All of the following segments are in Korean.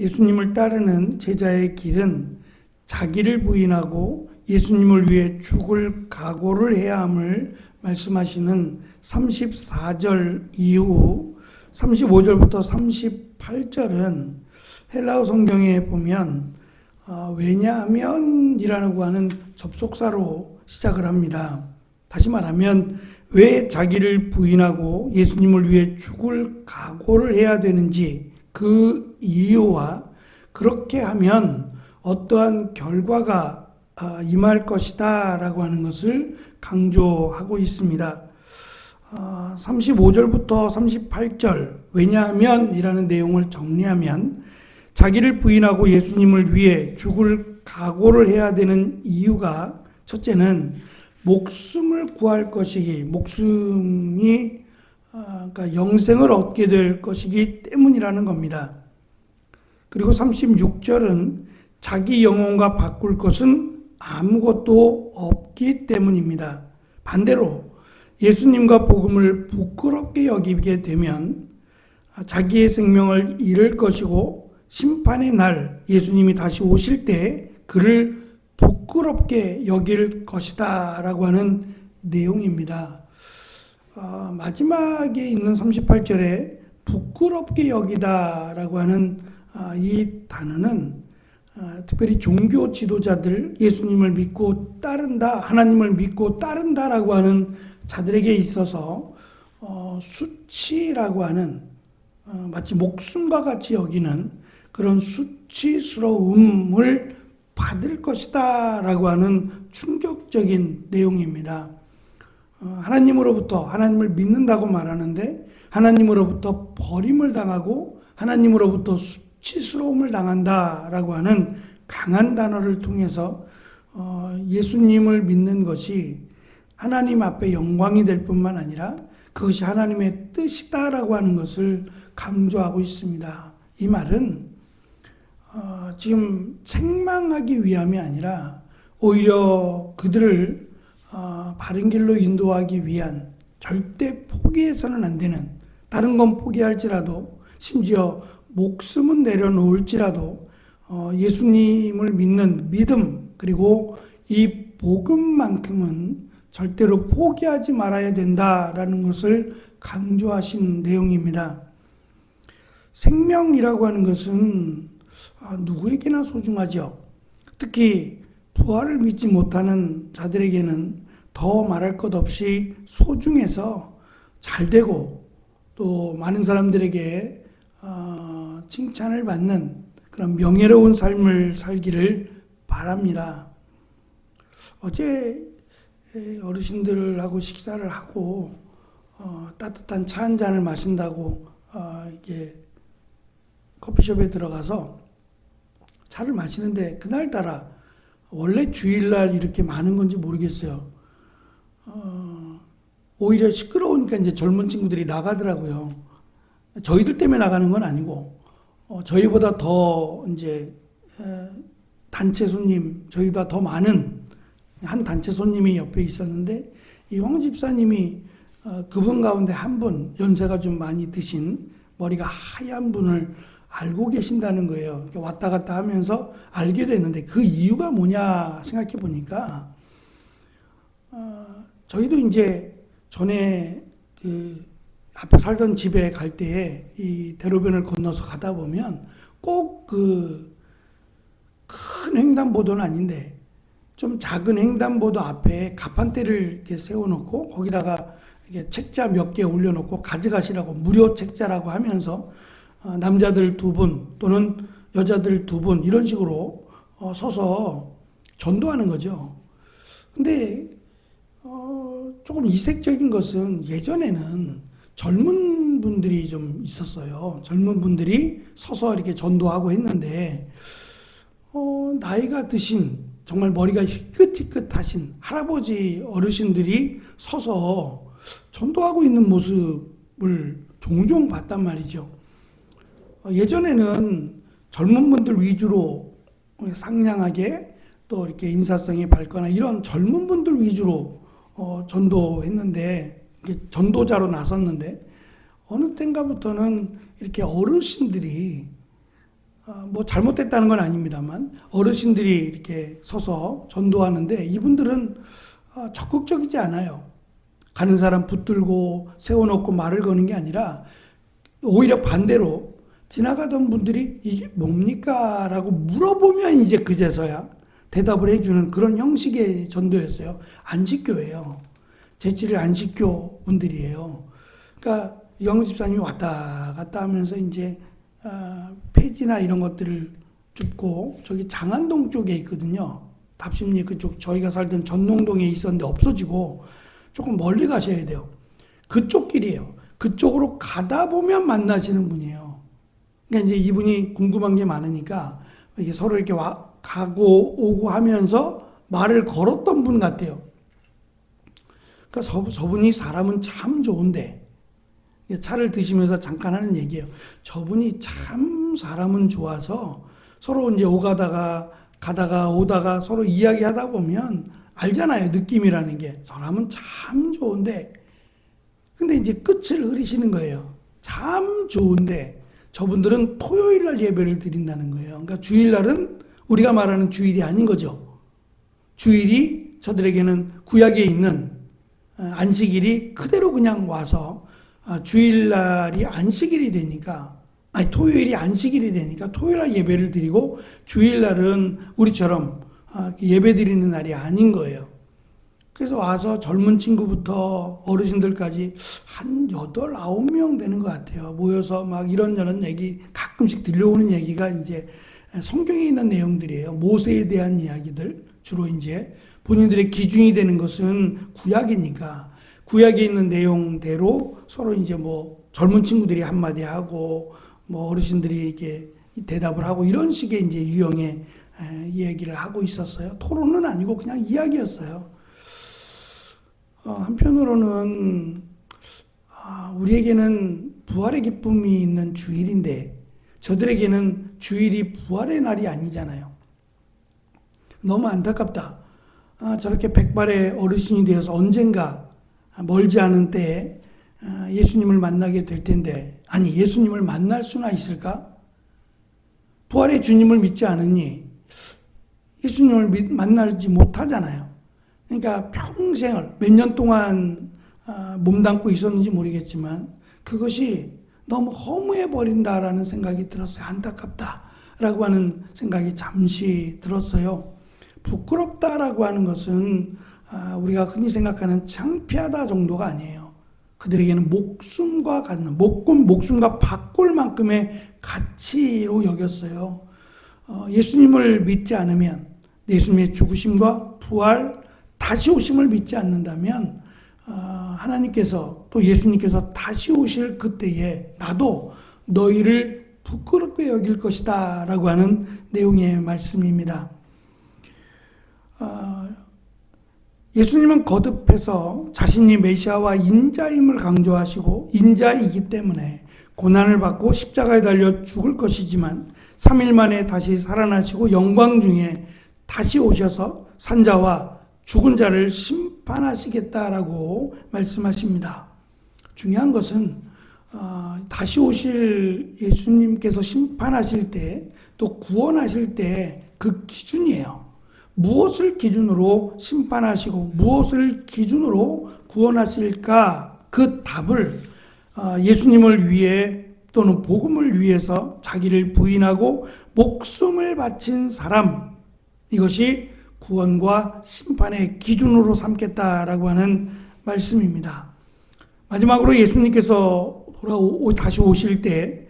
예수님을 따르는 제자의 길은 자기를 부인하고 예수님을 위해 죽을 각오를 해야 함을 말씀하시는 34절 이후 35절부터 38절은 헬라어 성경에 보면 왜냐하면 이라고 하는 접속사로 시작을 합니다. 다시 말하면 왜 자기를 부인하고 예수님을 위해 죽을 각오를 해야 되는지 그 이유와 그렇게 하면 어떠한 결과가 임할 것이다 라고 하는 것을 강조하고 있습니다. 35절부터 38절 왜냐하면 이라는 내용을 정리하면 자기를 부인하고 예수님을 위해 죽을 각오를 해야 되는 이유가 첫째는 목숨을 구할 것이기 목숨이 그러니까 영생을 얻게 될 것이기 때문이라는 겁니다. 그리고 36절은 자기 영혼과 바꿀 것은 아무것도 없기 때문입니다. 반대로 예수님과 복음을 부끄럽게 여기게 되면 자기의 생명을 잃을 것이고 심판의 날 예수님이 다시 오실 때 그를 부끄럽게 여길 것이다 라고 하는 내용입니다. 마지막에 있는 38절에 부끄럽게 여기다 라고 하는 이 단어는 특별히 종교 지도자들 예수님을 믿고 따른다 하나님을 믿고 따른다 라고 하는 자들에게 있어서 수치라고 하는 마치 목숨과 같이 여기는 그런 수치스러움을 받을 것이다 라고 하는 충격적인 내용입니다. 하나님으로부터 하나님을 믿는다고 말하는데 하나님으로부터 버림을 당하고 하나님으로부터 수치스러움을 당한다 라고 하는 강한 단어를 통해서 예수님을 믿는 것이 하나님 앞에 영광이 될 뿐만 아니라 그것이 하나님의 뜻이다 라고 하는 것을 강조하고 있습니다. 이 말은 지금 책망하기 위함이 아니라 오히려 그들을 바른 길로 인도하기 위한 절대 포기해서는 안 되는 다른 건 포기할지라도 심지어 목숨은 내려놓을지라도 예수님을 믿는 믿음 그리고 이 복음만큼은 절대로 포기하지 말아야 된다라는 것을 강조하신 내용입니다. 생명이라고 하는 것은 누구에게나 소중하죠. 특히 부활을 믿지 못하는 자들에게는 더 말할 것 없이 소중해서 잘되고 또 많은 사람들에게 칭찬을 받는 그런 명예로운 삶을 살기를 바랍니다. 어제 어르신들하고 식사를 하고 따뜻한 차 한 잔을 마신다고 이게 커피숍에 들어가서 차를 마시는데 그날따라 원래 주일날 이렇게 많은 건지 모르겠어요. 오히려 시끄러우니까 이제 젊은 친구들이 나가더라고요. 저희들 때문에 나가는 건 아니고 저희보다 더 이제 단체 손님 저희보다 더 많은 한 단체 손님이 옆에 있었는데 이 황 집사님이 그분 가운데 한 분 연세가 좀 많이 드신 머리가 하얀 분을 알고 계신다는 거예요. 왔다 갔다 하면서 알게 됐는데 그 이유가 뭐냐 생각해 보니까 저희도 이제 전에 그 앞에 살던 집에 갈 때에 이 대로변을 건너서 가다 보면 꼭 그 큰 횡단보도는 아닌데 좀 작은 횡단보도 앞에 가판대를 이렇게 세워놓고 거기다가 이렇게 책자 몇 개 올려놓고 가져가시라고 무료 책자라고 하면서 남자들 2분 또는 여자들 2분 이런 식으로 서서 전도하는 거죠. 근데 조금 이색적인 것은 예전에는 젊은 분들이 좀 있었어요. 젊은 분들이 서서 이렇게 전도하고 했는데 나이가 드신 정말 머리가 희끗희끗하신 할아버지 어르신들이 서서 전도하고 있는 모습을 종종 봤단 말이죠. 예전에는 젊은 분들 위주로 상냥하게 또 이렇게 인사성이 밝거나 이런 젊은 분들 위주로 전도했는데 전도자로 나섰는데 어느 때인가부터는 이렇게 어르신들이 뭐 잘못됐다는 건 아닙니다만 어르신들이 이렇게 서서 전도하는데 이분들은 적극적이지 않아요. 가는 사람 붙들고 세워놓고 말을 거는 게 아니라 오히려 반대로 지나가던 분들이 이게 뭡니까? 라고 물어보면 이제 그제서야 대답을 해주는 그런 형식의 전도였어요. 안식교예요. 제7일 안식교 분들이에요. 그러니까 영우 집사님이 왔다 갔다 하면서 이제 폐지나 이런 것들을 줍고 저기 장안동 쪽에 있거든요. 답심리 그쪽 저희가 살던 전농동에 있었는데 없어지고 조금 멀리 가셔야 돼요. 그쪽 길이에요. 그쪽으로 가다 보면 만나시는 분이에요. 그러니까 이제 이분이 궁금한 게 많으니까 이게 서로 이렇게 가고 오고 하면서 말을 걸었던 분 같아요. 그러니까 저분이 사람은 참 좋은데 차를 드시면서 잠깐 하는 얘기예요. 저분이 참 사람은 좋아서 서로 이제 가다가 오다가 서로 이야기하다 보면 알잖아요. 느낌이라는 게. 사람은 참 좋은데 근데 이제 끝을 흐리시는 거예요. 참 좋은데 저분들은 토요일 날 예배를 드린다는 거예요. 그러니까 주일날은 우리가 말하는 주일이 아닌 거죠. 주일이 저들에게는 구약에 있는 안식일이 그대로 그냥 와서 주일날이 안식일이 되니까 토요일이 안식일이 되니까 토요일날 예배를 드리고 주일날은 우리처럼 예배 드리는 날이 아닌 거예요. 그래서 와서 젊은 친구부터 어르신들까지 한 8, 9명 되는 것 같아요. 모여서 막 이런저런 얘기 가끔씩 들려오는 얘기가 이제 성경에 있는 내용들이에요. 모세에 대한 이야기들 주로 이제 본인들의 기준이 되는 것은 구약이니까 구약에 있는 내용대로 서로 이제 뭐 젊은 친구들이 한마디 하고 뭐 어르신들이 이렇게 대답을 하고 이런 식의 이제 유형의 얘기를 하고 있었어요. 토론은 아니고 그냥 이야기였어요. 한편으로는 우리에게는 부활의 기쁨이 있는 주일인데 저들에게는 주일이 부활의 날이 아니잖아요. 너무 안타깝다. 저렇게 백발의 어르신이 되어서 언젠가 멀지 않은 때에 예수님을 만나게 될 텐데 아니 예수님을 만날 수나 있을까? 부활의 주님을 믿지 않으니 예수님을 만나지 못하잖아요. 그러니까 평생을 몇 년 동안 몸담고 있었는지 모르겠지만 그것이 너무 허무해 버린다라는 생각이 들었어요. 안타깝다라고 하는 생각이 잠시 들었어요. 부끄럽다라고 하는 것은 우리가 흔히 생각하는 창피하다 정도가 아니에요. 그들에게는 목숨과 같은 목숨과 바꿀 만큼의 가치로 여겼어요. 예수님을 믿지 않으면 예수님의 죽으심과 부활 다시 오심을 믿지 않는다면 하나님께서 또 예수님께서 다시 오실 그때에 나도 너희를 부끄럽게 여길 것이다 라고 하는 내용의 말씀입니다. 예수님은 거듭해서 자신이 메시아와 인자임을 강조하시고 인자이기 때문에 고난을 받고 십자가에 달려 죽을 것이지만 3일 만에 다시 살아나시고 영광 중에 다시 오셔서 산자와 죽은 자를 심판하시겠다라고 말씀하십니다. 중요한 것은 다시 오실 예수님께서 심판하실 때 또 구원하실 때 그 기준이에요. 무엇을 기준으로 심판하시고 무엇을 기준으로 구원하실까? 그 답을 예수님을 위해 또는 복음을 위해서 자기를 부인하고 목숨을 바친 사람, 이것이 구원과 심판의 기준으로 삼겠다라고 하는 말씀입니다. 마지막으로 예수님께서 다시 오실 때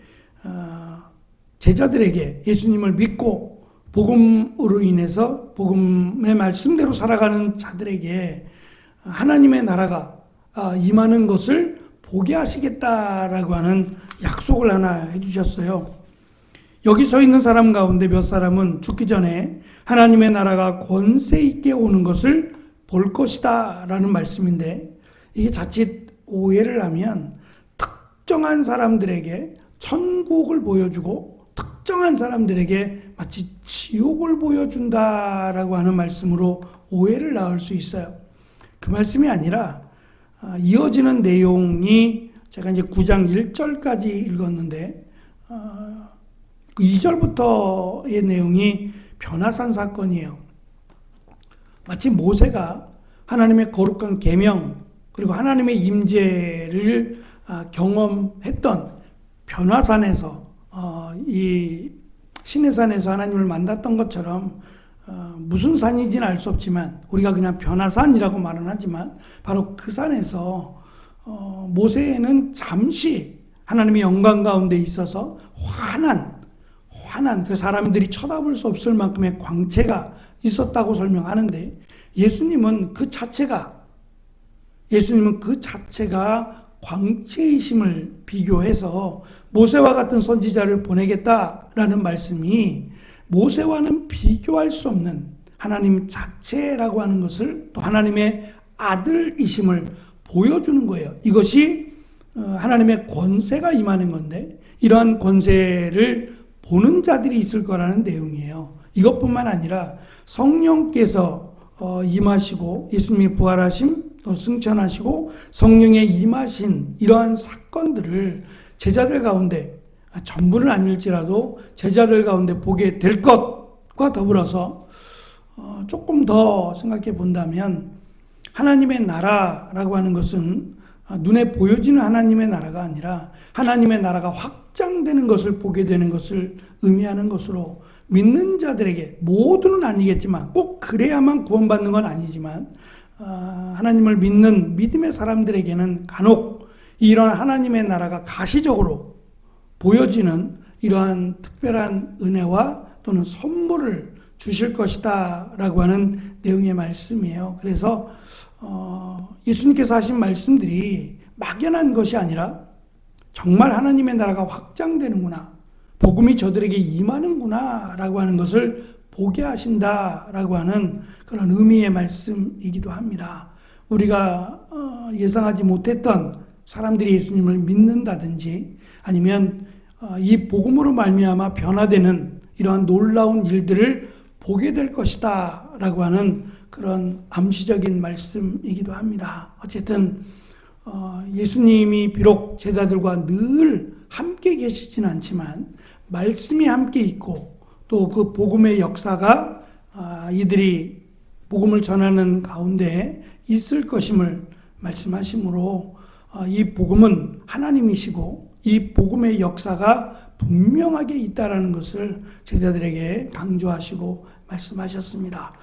제자들에게 예수님을 믿고 복음으로 인해서 복음의 말씀대로 살아가는 자들에게 하나님의 나라가 임하는 것을 보게 하시겠다라고 하는 약속을 하나 해주셨어요. 여기 서 있는 사람 가운데 몇 사람은 죽기 전에 하나님의 나라가 권세 있게 오는 것을 볼 것이다 라는 말씀인데 이게 자칫 오해를 하면 특정한 사람들에게 천국을 보여주고 특정한 사람들에게 마치 지옥을 보여준다라고 하는 말씀으로 오해를 낳을 수 있어요. 그 말씀이 아니라 이어지는 내용이 제가 이제 9장 1절까지 읽었는데 그 2절부터의 내용이 변화산 사건이에요. 마치 모세가 하나님의 거룩한 계명 그리고 하나님의 임재를 경험했던 변화산에서 이 시내산에서 하나님을 만났던 것처럼 무슨 산인지는 알 수 없지만 우리가 그냥 변화산이라고 말은 하지만 바로 그 산에서 모세는 잠시 하나님의 영광 가운데 있어서 환한 그 사람들이 쳐다볼 수 없을 만큼의 광채가 있었다고 설명하는데 예수님은 그 자체가 광채이심을 비교해서 모세와 같은 선지자를 보내겠다라는 말씀이 모세와는 비교할 수 없는 하나님 자체라고 하는 것을 또 하나님의 아들이심을 보여주는 거예요. 이것이 하나님의 권세가 임하는 건데 이러한 권세를 보는 자들이 있을 거라는 내용이에요. 이것뿐만 아니라 성령께서 임하시고 예수님이 부활하심 또 승천하시고 성령의 임하신 이러한 사건들을 제자들 가운데 전부는 아닐지라도 제자들 가운데 보게 될 것과 더불어서 조금 더 생각해 본다면 하나님의 나라라고 하는 것은 눈에 보여지는 하나님의 나라가 아니라 하나님의 나라가 확장되는 것을 보게 되는 것을 의미하는 것으로 믿는 자들에게 모두는 아니겠지만 꼭 그래야만 구원받는 건 아니지만 하나님을 믿는 믿음의 사람들에게는 간혹 이런 하나님의 나라가 가시적으로 보여지는 이러한 특별한 은혜와 또는 선물을 주실 것이다 라고 하는 내용의 말씀이에요. 그래서 예수님께서 하신 말씀들이 막연한 것이 아니라 정말 하나님의 나라가 확장되는구나, 복음이 저들에게 임하는구나 라고 하는 것을 보게 하신다 라고 하는 그런 의미의 말씀이기도 합니다. 우리가 예상하지 못했던 사람들이 예수님을 믿는다든지 아니면 이 복음으로 말미암아 변화되는 이러한 놀라운 일들을 보게 될 것이다 라고 하는 그런 암시적인 말씀이기도 합니다. 어쨌든 예수님이 비록 제자들과 늘 함께 계시지는 않지만 말씀이 함께 있고 또 그 복음의 역사가 이들이 복음을 전하는 가운데 있을 것임을 말씀하시므로 이 복음은 하나님이시고 이 복음의 역사가 분명하게 있다라는 것을 제자들에게 강조하시고 말씀하셨습니다.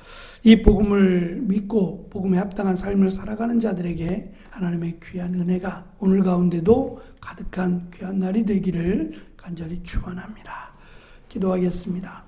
이 복음을 믿고 복음에 합당한 삶을 살아가는 자들에게 하나님의 귀한 은혜가 오늘 가운데도 가득한 귀한 날이 되기를 간절히 축원합니다. 기도하겠습니다.